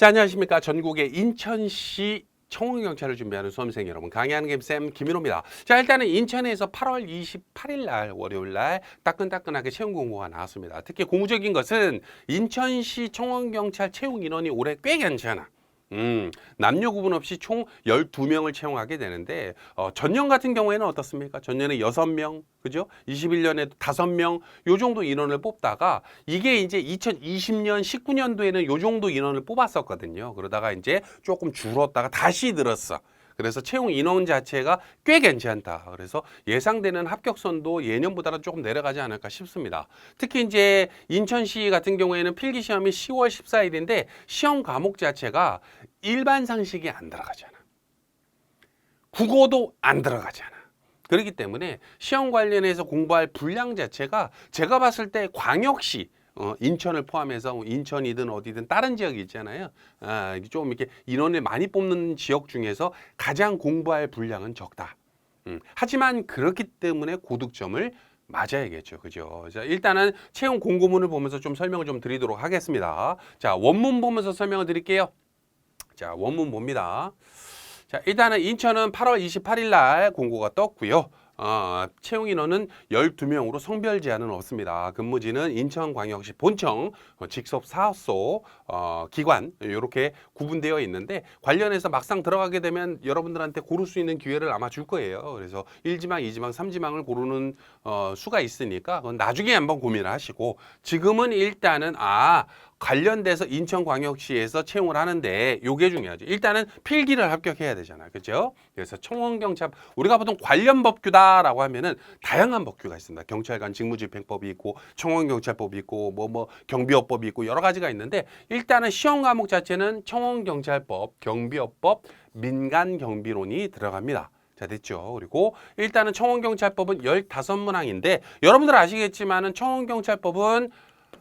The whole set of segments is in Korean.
자, 안녕하십니까. 전국의 인천시 청원경찰을 준비하는 수험생 여러분, 강의하는 김쌤 김민호입니다. 자, 일단은 인천에서 8월 28일 날 월요일 날 따끈따끈하게 채용 공고가 나왔습니다. 특히 고무적인 것은 인천시 청원경찰 채용 인원이 올해 꽤 괜찮아. 남녀 구분 없이 총 12명을 채용하게 되는데 전년 같은 경우에는 어떻습니까? 전년에 6명, 그죠? 21년에도 5명 요 정도 인원을 뽑다가 이게 이제 2020년 19년도에는 요 정도 인원을 뽑았었거든요. 그러다가 이제 조금 줄었다가 다시 늘었어. 그래서 채용 인원 자체가 꽤 괜찮다. 그래서 예상되는 합격선도 예년보다는 조금 내려가지 않을까 싶습니다. 특히 이제 인천시 같은 경우에는 필기 시험이 10월 14일인데 시험 과목 자체가 일반 상식이 안 들어가잖아. 국어도 안 들어가잖아. 그렇기 때문에 시험 관련해서 공부할 분량 자체가 제가 봤을 때 광역시 인천을 포함해서 인천이든 어디든 다른 지역이 있잖아요. 좀 이렇게 인원을 많이 뽑는 지역 중에서 가장 공부할 분량은 적다. 하지만 그렇기 때문에 고득점을 맞아야겠죠. 그죠? 자, 일단은 채용 공고문을 보면서 좀 설명을 좀 드리도록 하겠습니다. 자, 원문 보면서 설명을 드릴게요. 자, 원문 봅니다. 자, 일단은 인천은 8월 28일 날 공고가 떴고요. 채용 인원은 12명으로 성별 제한은 없습니다. 근무지는 인천광역시 본청, 직속 사업소, 기관 이렇게 구분되어 있는데 관련해서 막상 들어가게 되면 여러분들한테 고를 수 있는 기회를 아마 줄 거예요. 그래서 1지망, 2지망, 3지망을 고르는 수가 있으니까 그건 나중에 한번 고민을 하시고 지금은 일단은 관련돼서 인천광역시에서 채용을 하는데 요게 중요하죠. 일단은 필기를 합격해야 되잖아요. 그렇죠? 그래서 청원경찰 우리가 보통 관련 법규다라고 하면은 다양한 법규가 있습니다. 경찰관 직무집행법이 있고 청원경찰법이 있고 뭐 경비업법이 있고 여러 가지가 있는데 일단은 시험 과목 자체는 청원경찰법, 경비업법, 민간경비론이 들어갑니다. 자, 됐죠. 그리고 일단은 청원경찰법은 15문항인데 여러분들 아시겠지만은 청원경찰법은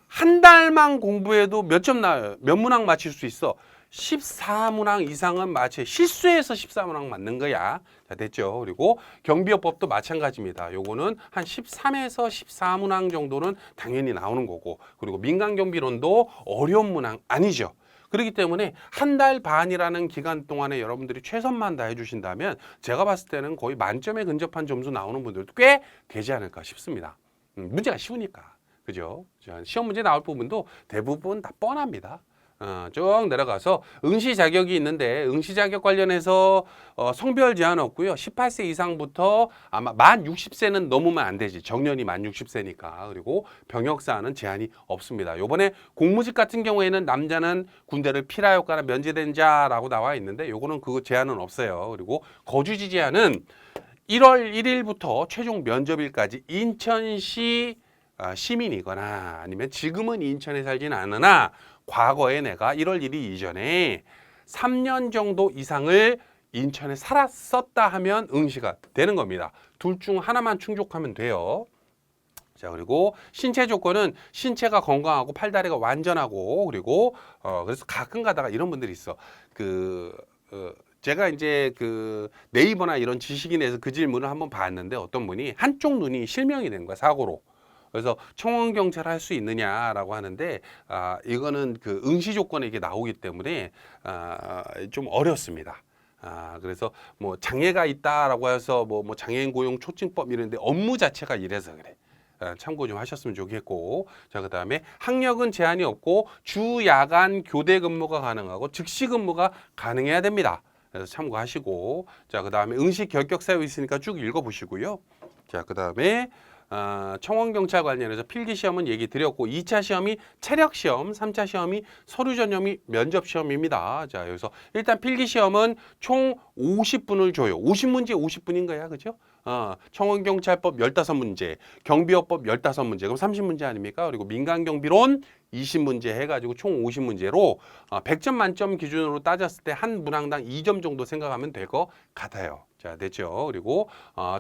한 달만 공부해도 몇 점 나와요? 몇 문항 맞힐 수 있어? 14문항 이상은 맞춰. 실수해서 14문항 맞는 거야. 자, 됐죠. 그리고 경비업법도 마찬가지입니다. 요거는 한 13에서 14문항 정도는 당연히 나오는 거고. 그리고 민간경비론도 어려운 문항 아니죠. 그렇기 때문에 한 달 반이라는 기간 동안에 여러분들이 최선만 다해 주신다면 제가 봤을 때는 거의 만점에 근접한 점수 나오는 분들도 꽤 되지 않을까 싶습니다. 문제가 쉬우니까. 그죠? 시험 문제 나올 부분도 대부분 다 뻔합니다. 쭉 내려가서 응시 자격이 있는데 응시 자격 관련해서 성별 제한 없고요. 18세 이상부터 아마 만 60세는 넘으면 안 되지. 정년이 만 60세니까. 그리고 병역 사안은 제한이 없습니다. 요번에 공무직 같은 경우에는 남자는 군대를 필하였거나 면제된 자라고 나와 있는데 요거는 그거 제한은 없어요. 그리고 거주지 제한은 1월 1일부터 최종 면접일까지 인천시 시민이거나 아니면 지금은 인천에 살진 않으나 과거에 내가 1월 1일 이전에 3년 정도 이상을 인천에 살았었다 하면 응시가 되는 겁니다. 둘 중 하나만 충족하면 돼요. 자, 그리고 신체 조건은 신체가 건강하고 팔다리가 완전하고 그리고 그래서 가끔 가다가 이런 분들이 있어. 제가 이제 네이버나 이런 지식인에서 그 질문을 한번 봤는데 어떤 분이 한쪽 눈이 실명이 된 거야, 사고로. 그래서 청원경찰 할 수 있느냐라고 하는데 이거는 응시 조건에 이게 나오기 때문에 좀 어렵습니다. 그래서 뭐 장애가 있다라고 해서 뭐 장애인 고용 촉진법 이런데 업무 자체가 이래서 그래. 참고 좀 하셨으면 좋겠고. 자, 그다음에 학력은 제한이 없고 주 야간 교대 근무가 가능하고 즉시 근무가 가능해야 됩니다. 그래서 참고하시고. 자, 그다음에 응시 결격 사유 있으니까 쭉 읽어 보시고요. 자, 그다음에 청원경찰 관련해서 필기시험은 얘기 드렸고 2차 시험이 체력시험, 3차 시험이 서류전형이 면접시험입니다. 자, 여기서 일단 필기시험은 총 50분을 줘요. 50문제 50분인 거야. 그죠? 청원경찰법 15문제, 경비업법 15문제, 그럼 30문제 아닙니까? 그리고 민간경비론 20문제 해가지고 총 50문제로 100점 만점 기준으로 따졌을 때 한 문항당 2점 정도 생각하면 될 것 같아요. 자, 됐죠. 그리고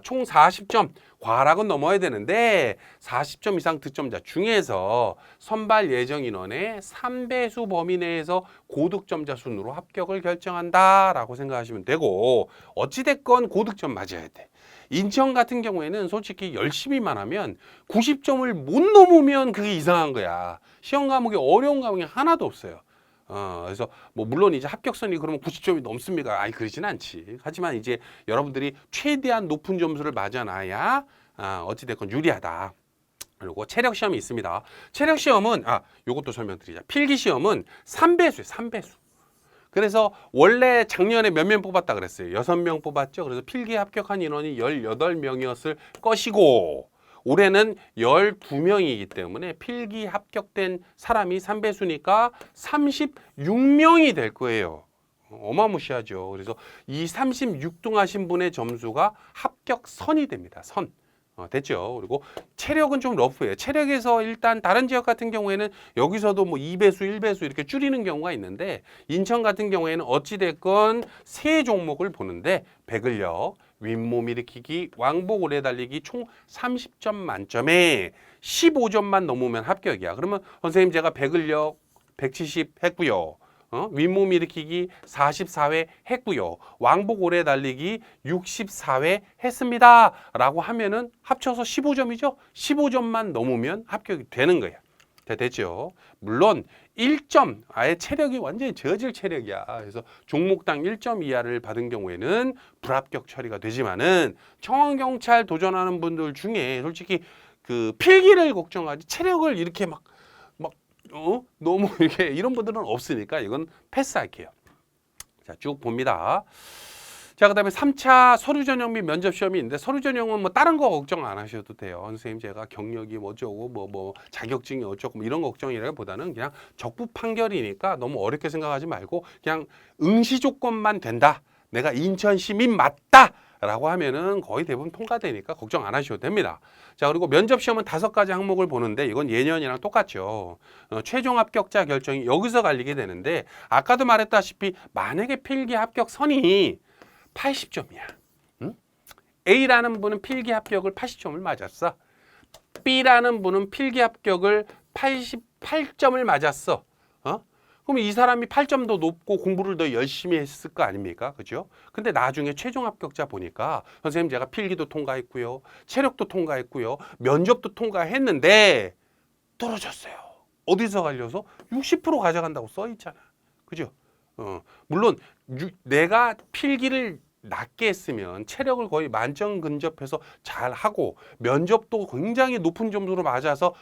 총 40점, 과락은 넘어야 되는데 40점 이상 득점자 중에서 선발 예정 인원의 3배수 범위 내에서 고득점자 순으로 합격을 결정한다라고 생각하시면 되고 어찌됐건 고득점 맞아야 돼. 인천 같은 경우에는 솔직히 열심히만 하면 90점을 못 넘으면 그게 이상한 거야. 시험 과목이 어려운 과목이 하나도 없어요. 그래서 뭐 물론 이제 합격선이 그러면 90점이 넘습니까? 아니 그러진 않지. 하지만 이제 여러분들이 최대한 높은 점수를 맞아놔야 어찌됐건 유리하다. 그리고 체력 시험이 있습니다. 체력 시험은 요것도 설명드리자. 필기 시험은 3배수예요. 3배수. 그래서 원래 작년에 몇 명 뽑았다 그랬어요. 6명 뽑았죠. 그래서 필기 합격한 인원이 18명이었을 것이고 올해는 12명이기 때문에 필기 합격된 사람이 3배수니까 36명이 될 거예요. 어마무시하죠. 그래서 이 36등 하신 분의 점수가 합격선이 됩니다. 선. 됐죠. 그리고 체력은 좀 러프해요. 체력에서 일단 다른 지역 같은 경우에는 여기서도 뭐 2배수, 1배수 이렇게 줄이는 경우가 있는데 인천 같은 경우에는 어찌됐건 세 종목을 보는데 배근력, 윗몸 일으키기, 왕복 오래 달리기 총 30점 만점에 15점만 넘으면 합격이야. 그러면 선생님 제가 배근력 170 했고요. 윗몸 일으키기 44회 했고요. 왕복 오래 달리기 64회 했습니다. 라고 하면은 합쳐서 15점이죠. 15점만 넘으면 합격이 되는 거야. 됐죠? 물론 1점, 아예 체력이 완전히 저질 체력이야. 그래서 종목당 1점 이하를 받은 경우에는 불합격 처리가 되지만은 청원경찰 도전하는 분들 중에 솔직히 그 필기를 걱정하지 체력을 이렇게 막 너무 이렇게 이런 분들은 없으니까 이건 패스할게요. 자, 쭉 봅니다. 자, 그다음에 3차 서류 전형 및 면접 시험이 있는데 서류 전형은 뭐 다른 거 걱정 안 하셔도 돼요. 선생님 제가 경력이 뭐 어쩌고 뭐 자격증이 어쩌고 뭐 이런 걱정이라기보다는 그냥 적부 판결이니까 너무 어렵게 생각하지 말고 그냥 응시 조건만 된다. 내가 인천 시민 맞다. 라고 하면은 거의 대부분 통과되니까 걱정 안 하셔도 됩니다. 자, 그리고 면접 시험은 5가지 항목을 보는데 이건 예년이랑 똑같죠. 최종 합격자 결정이 여기서 갈리게 되는데 아까도 말했다시피 만약에 필기 합격 선이 80점이야. 응? A라는 분은 필기 합격을 80점을 맞았어. B라는 분은 필기 합격을 88점을 맞았어. 그럼 이 사람이 8점 더 높고 공부를 더 열심히 했을 거 아닙니까? 그죠? 근데 나중에 최종 합격자 보니까 선생님 제가 필기도 통과했고요. 체력도 통과했고요. 면접도 통과했는데 떨어졌어요. 어디서 갈려서? 60% 가져간다고 써 있잖아. 그죠? 물론 내가 필기를 낮게 했으면 체력을 거의 만점 근접해서 잘하고 면접도 굉장히 높은 점수로 맞아서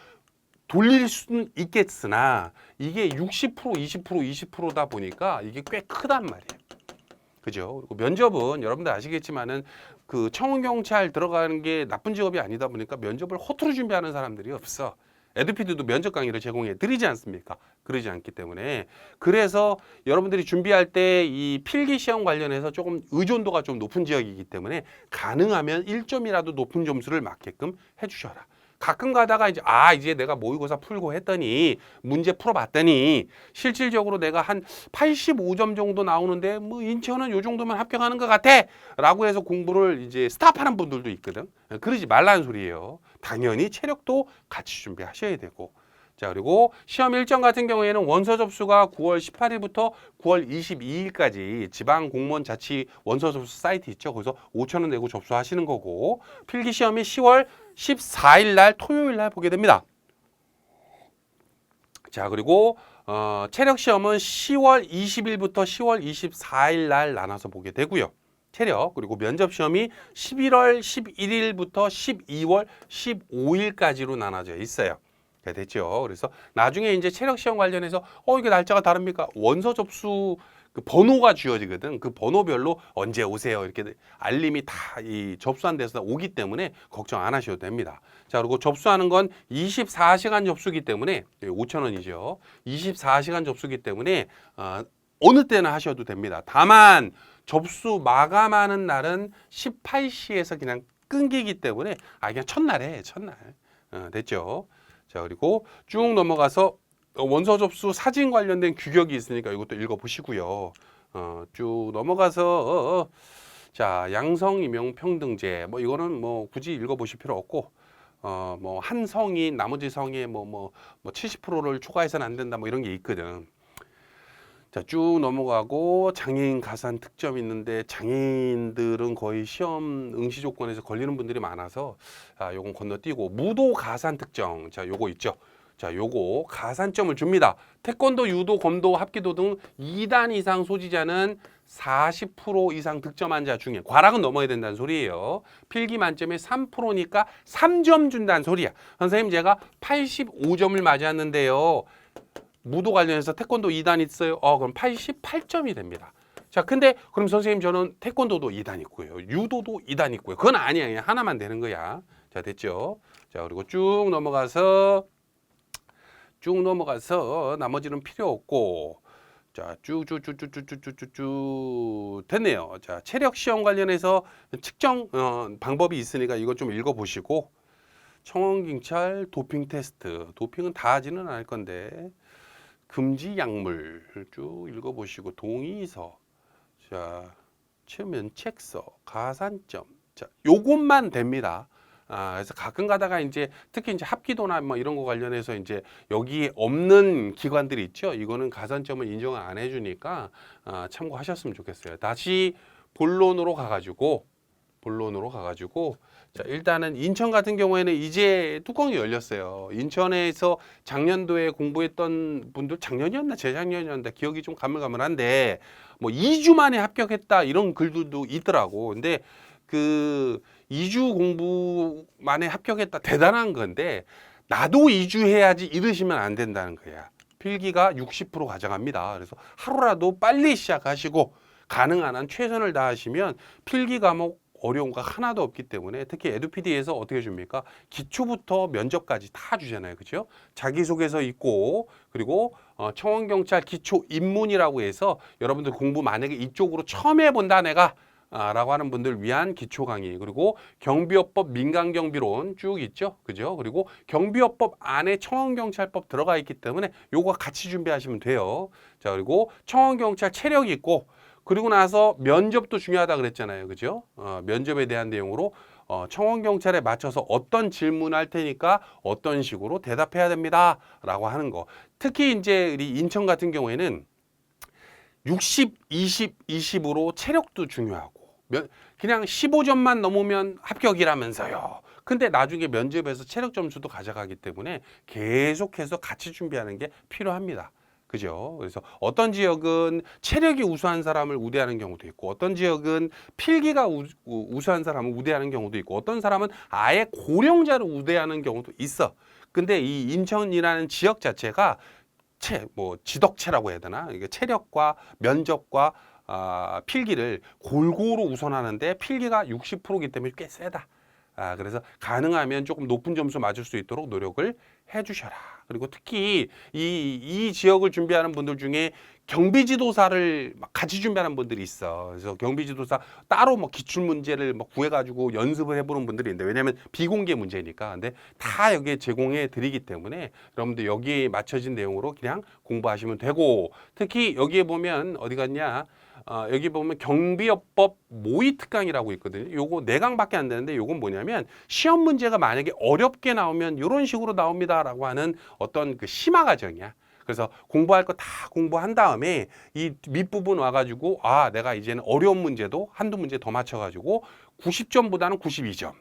돌릴 수는 있겠으나 이게 60%, 20%, 20%다 보니까 이게 꽤 크단 말이에요. 그죠? 그리고 면접은 여러분들 아시겠지만은 그 청운경찰 들어가는 게 나쁜 직업이 아니다 보니까 면접을 허투루 준비하는 사람들이 없어. 에듀피드도 면접 강의를 제공해 드리지 않습니까? 그러지 않기 때문에 그래서 여러분들이 준비할 때 이 필기 시험 관련해서 조금 의존도가 좀 높은 지역이기 때문에 가능하면 1점이라도 높은 점수를 맞게끔 해주셔라. 가끔 가다가 이제 내가 모의고사 풀고 했더니 문제 풀어봤더니 실질적으로 내가 한 85점 정도 나오는데 뭐 인천은 요 정도면 합격하는 것 같아 라고 해서 공부를 이제 스탑하는 분들도 있거든. 그러지 말라는 소리예요. 당연히 체력도 같이 준비하셔야 되고. 자, 그리고 시험 일정 같은 경우에는 원서 접수가 9월 18일부터 9월 22일까지 지방공무원자치 원서 접수 사이트 있죠. 거기서 5,000원 내고 접수하시는 거고 필기 시험이 10월 14일 날 토요일 날 보게 됩니다. 자, 그리고 체력 시험은 10월 20일부터 10월 24일 날 나눠서 보게 되고요. 체력 그리고 면접 시험이 11월 11일부터 12월 15일까지로 나눠져 있어요. 됐죠. 그래서 나중에 이제 체력 시험 관련해서 이게 날짜가 다릅니까? 원서 접수 그 번호가 주어지거든. 그 번호별로 언제 오세요 이렇게 알림이 다 이 접수한 데서 오기 때문에 걱정 안 하셔도 됩니다. 자, 그리고 접수하는 건 24시간 접수기 때문에 5,000원이죠. 24시간 접수기 때문에 어느 때나 하셔도 됩니다. 다만 접수 마감하는 날은 18시에서 그냥 끊기기 때문에 그냥 첫날에 첫날 됐죠. 자, 그리고 쭉 넘어가서 원서 접수 사진 관련된 규격이 있으니까 이것도 읽어보시고요. 쭉 넘어가서 자, 양성 임용 평등제 뭐 이거는 뭐 굳이 읽어보실 필요 없고 뭐 한 성인 나머지 성에 뭐 70%를 초과해서는 안 된다 뭐 이런 게 있거든. 자, 쭉 넘어가고 장애인 가산 특점 있는데 장애인들은 거의 시험 응시 조건에서 걸리는 분들이 많아서 요건 건너뛰고 무도 가산 특정 자 요거 있죠. 자, 요거 가산점을 줍니다. 태권도, 유도, 검도, 합기도 등 2단 이상 소지자는 40% 이상 득점한 자 중에 과락은 넘어야 된다는 소리예요. 필기 만점에 3%니까 3점 준다는 소리야. 선생님 제가 85점을 맞았는데요. 무도 관련해서 태권도 2단 있어요. 그럼 88점이 됩니다. 자, 근데 그럼 선생님 저는 태권도도 2단 있고요. 유도도 2단 있고요. 그건 아니야. 하나만 되는 거야. 자, 됐죠? 자, 그리고 쭉 넘어가서 나머지는 필요 없고 자, 쭉쭉쭉쭉쭉쭉쭉 됐네요. 자, 체력 시험 관련해서 측정 방법이 있으니까 이거 좀 읽어보시고 청원경찰 도핑 테스트 도핑은 다 하지는 않을 건데 금지 약물 쭉 읽어보시고 동의서 자 면책서 가산점 자 요것만 됩니다. 그래서 가끔 가다가 이제 특히 이제 합기도나 뭐 이런 거 관련해서 이제 여기에 없는 기관들이 있죠. 이거는 가산점을 인정을 안 해주니까 참고하셨으면 좋겠어요. 다시 본론으로 가가지고 자 일단은 인천 같은 경우에는 이제 뚜껑이 열렸어요. 인천에서 작년도에 공부했던 분들 작년이었나 재작년이었나 기억이 좀 가물가물한데 뭐 2주 만에 합격했다 이런 글들도 있더라고. 근데 그 2주 공부 만에 합격했다 대단한 건데 나도 2주 해야지 이러시면 안 된다는 거야. 필기가 60% 가져갑니다. 그래서 하루라도 빨리 시작하시고 가능한 한 최선을 다하시면 필기 과목 어려운 거 하나도 없기 때문에 특히 에듀피디에서 어떻게 줍니까? 기초부터 면접까지 다 주잖아요. 그죠? 자기소개서 있고 그리고 청원경찰 기초 입문이라고 해서 여러분들 공부 만약에 이쪽으로 처음 해본다 내가 라고 하는 분들 위한 기초 강의 그리고 경비업법 민간경비론 쭉 있죠. 그죠? 그리고 경비업법 안에 청원경찰법 들어가 있기 때문에 요거 같이 준비하시면 돼요. 자, 그리고 청원경찰 체력이 있고 그리고 나서 면접도 중요하다 그랬잖아요. 그죠? 면접에 대한 내용으로 청원경찰에 맞춰서 어떤 질문할 테니까 어떤 식으로 대답해야 됩니다. 라고 하는 거. 특히 이제 우리 인천 같은 경우에는 60, 20, 20으로 체력도 중요하고 그냥 15점만 넘으면 합격이라면서요. 근데 나중에 면접에서 체력 점수도 가져가기 때문에 계속해서 같이 준비하는 게 필요합니다. 그죠? 그래서 어떤 지역은 체력이 우수한 사람을 우대하는 경우도 있고 어떤 지역은 필기가 우수한 사람을 우대하는 경우도 있고 어떤 사람은 아예 고령자를 우대하는 경우도 있어. 근데 이 인천이라는 지역 자체가 지덕체라고 해야 되나? 이게 체력과 면접과 필기를 골고루 우선하는데 필기가 60%이기 때문에 꽤 세다. 그래서 가능하면 조금 높은 점수 맞을 수 있도록 노력을 해주셔라. 그리고 특히 이 지역을 준비하는 분들 중에 경비지도사를 같이 준비하는 분들이 있어. 그래서 경비지도사 따로 뭐 기출 문제를 뭐 구해가지고 연습을 해보는 분들이 있는데 왜냐하면 비공개 문제니까. 근데 다 여기에 제공해 드리기 때문에 여러분들 여기에 맞춰진 내용으로 그냥 공부하시면 되고 특히 여기에 보면 어디 갔냐? 여기 보면 경비업법 모의 특강이라고 있거든요. 요거 4강밖에 안 되는데 요건 뭐냐면 시험 문제가 만약에 어렵게 나오면 이런 식으로 나옵니다라고 하는 어떤 그 심화 과정이야. 그래서 공부할 거 다 공부한 다음에 이 밑부분 와가지고 내가 이제는 어려운 문제도 한두 문제 더 맞춰가지고 90점보다는 92점,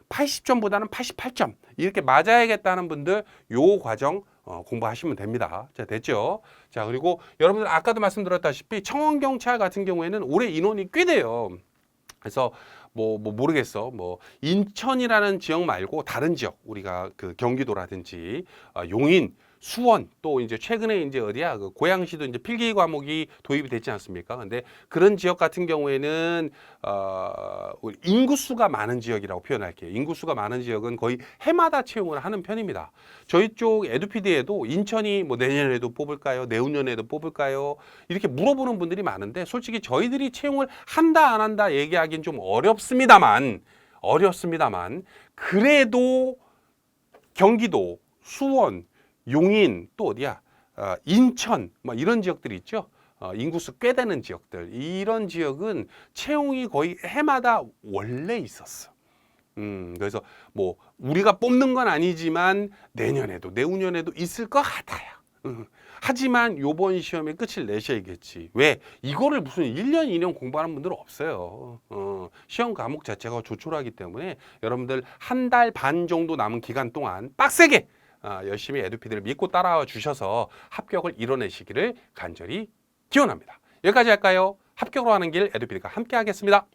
80점보다는 88점 이렇게 맞아야겠다는 분들 요 과정 공부하시면 됩니다. 자, 됐죠? 자, 그리고 여러분들 아까도 말씀드렸다시피 청원경찰 같은 경우에는 올해 인원이 꽤 돼요. 그래서 모르겠어. 인천이라는 지역 말고 다른 지역 우리가 그 경기도라든지 용인 수원 또 이제 최근에 이제 어디야 그 고양시도 이제 필기 과목이 도입이 됐지 않습니까? 근데 그런 지역 같은 경우에는 우리 인구수가 많은 지역이라고 표현할게요. 인구수가 많은 지역은 거의 해마다 채용을 하는 편입니다. 저희 쪽 에듀피디에도 인천이 뭐 내년에도 뽑을까요? 내후년에도 뽑을까요? 이렇게 물어보는 분들이 많은데 솔직히 저희들이 채용을 한다 안 한다 얘기하기는 좀 어렵습니다만 그래도 경기도 수원 용인 또 어디야? 인천 뭐 이런 지역들이 있죠. 인구수 꽤 되는 지역들 이런 지역은 채용이 거의 해마다 원래 있었어. 그래서 뭐 우리가 뽑는 건 아니지만 내년에도 내후년에도 있을 것 같아요. 하지만 요번 시험에 끝을 내셔야겠지. 왜? 이거를 무슨 1년, 2년 공부하는 분들은 없어요. 시험 과목 자체가 조촐하기 때문에 여러분들 한 달 반 정도 남은 기간 동안 빡세게 열심히 에듀피디를 믿고 따라와 주셔서 합격을 이뤄내시기를 간절히 기원합니다. 여기까지 할까요? 합격으로 하는 길 에듀피디가 함께 하겠습니다.